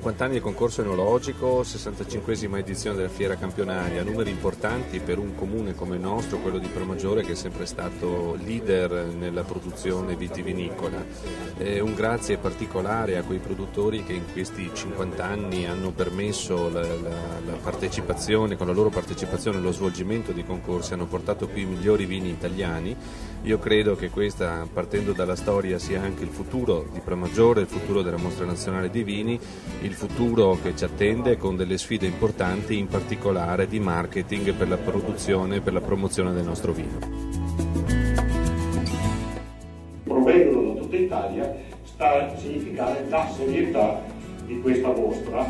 50 anni del concorso enologico, 65esima edizione della fiera campionaria, numeri importanti per un comune come il nostro, quello di Pramaggiore, che è sempre stato leader nella produzione vitivinicola. Un grazie particolare a quei produttori che in questi 50 anni hanno permesso la partecipazione, con la loro partecipazione allo svolgimento di concorsi, hanno portato qui i migliori vini italiani. Io credo che questa, partendo dalla storia, sia anche il futuro di Pramaggiore, il futuro della Mostra Nazionale di Vini, il futuro che ci attende con delle sfide importanti, in particolare di marketing per la produzione e per la promozione del nostro vino. Provengono da tutta Italia, sta a significare la serietà di questa mostra.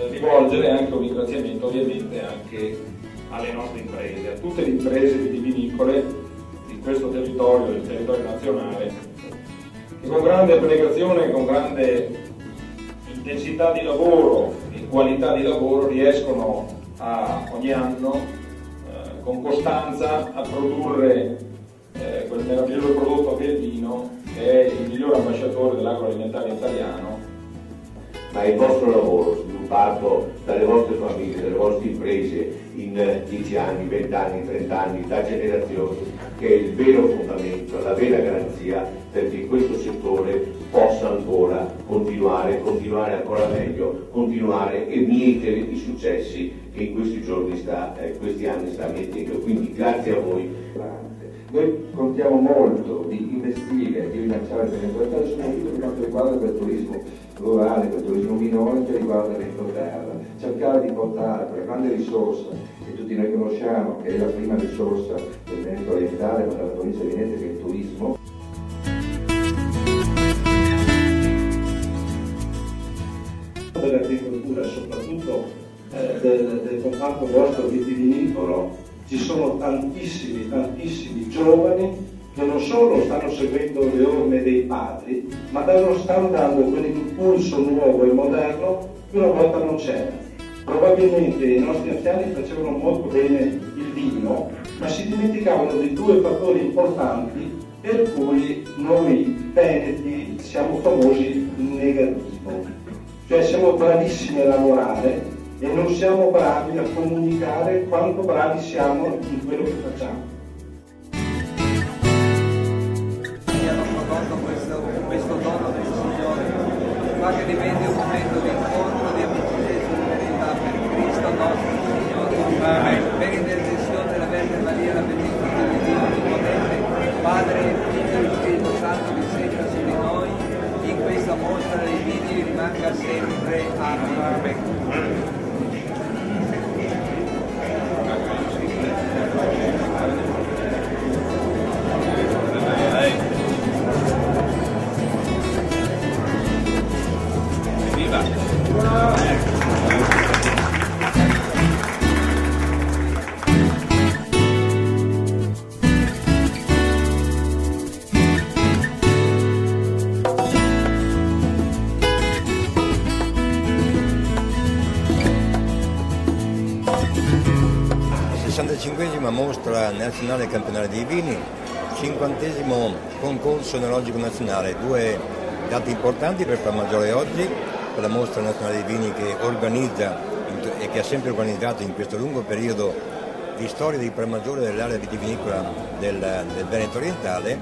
Rivolgere anche un ringraziamento ovviamente anche alle nostre imprese, a tutte le imprese vitivinicole di questo territorio, del territorio nazionale, che con grande abnegazione, con grande intensità di lavoro e qualità di lavoro riescono ogni anno con costanza a produrre quel meraviglioso prodotto che è il vino, che è il miglior ambasciatore dell'agroalimentare italiano. Ma il vostro lavoro, sviluppato dalle vostre famiglie, dalle vostre imprese in 10 anni, 20 anni, 30 anni, da generazioni, che è il vero fondamento, la vera garanzia perché questo settore possa ancora continuare ancora meglio, continuare e mietere i successi che in questi giorni questi anni sta mietendo. Quindi grazie a voi. Noi contiamo molto di investire, di rilanciare le importanti, soprattutto per quanto riguarda quel turismo rurale, quel turismo minore che riguarda l'entroterra, cercare di portare quella grande risorsa che tutti noi conosciamo, che è la prima risorsa del Veneto orientale, ma della provincia di Venezia, che è il turismo. Dell'agricoltura, soprattutto del comparto vostro vitivinicolo, ci sono tantissimi giovani che non solo stanno seguendo le orme dei padri, ma stanno dando quell'impulso nuovo e moderno che una volta non c'era. Probabilmente i nostri anziani facevano molto bene il vino, ma si dimenticavano di due fattori importanti per cui noi veneti siamo famosi in negativo. Cioè siamo bravissimi a lavorare e non siamo bravi a comunicare quanto bravi siamo in quello che facciamo. Hanno prodotto questo dono del Signore, ma che diventi un momento di incontro, di amicizia e solidarietà per Cristo nostro Signore, per intercessione della Vergine Maria, la benedizione di Dio Onnipotente, Padre, Figlio e Spirito Santo, discenda su di noi, in questa mostra dei vini rimanga sempre. Amen. La 65esima mostra nazionale campionale dei vini, 50esimo concorso enologico nazionale, due dati importanti per Pramaggiore oggi, per la mostra nazionale dei vini che organizza e che ha sempre organizzato in questo lungo periodo di storia di Pramaggiore dell'area vitivinicola del Veneto orientale,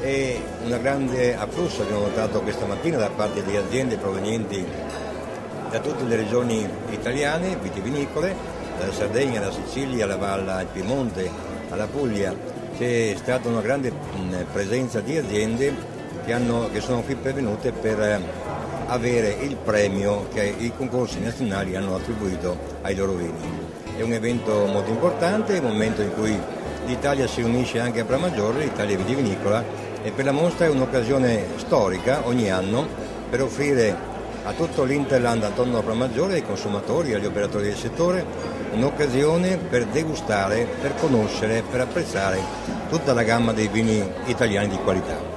e una grande afflusso abbiamo notato questa mattina da parte di aziende provenienti da tutte le regioni italiane vitivinicole, dalla Sardegna, alla Sicilia, alla Valle, al Piemonte, alla Puglia. C'è stata una grande presenza di aziende che sono qui pervenute per avere il premio che i concorsi nazionali hanno attribuito ai loro vini. È un evento molto importante, un momento in cui l'Italia si unisce anche a Pramaggiore, l'Italia vitivinicola, e per la mostra è un'occasione storica ogni anno per offrire a tutto l'Interland attorno a Pramaggiore, ai consumatori, agli operatori del settore, un'occasione per degustare, per conoscere, per apprezzare tutta la gamma dei vini italiani di qualità.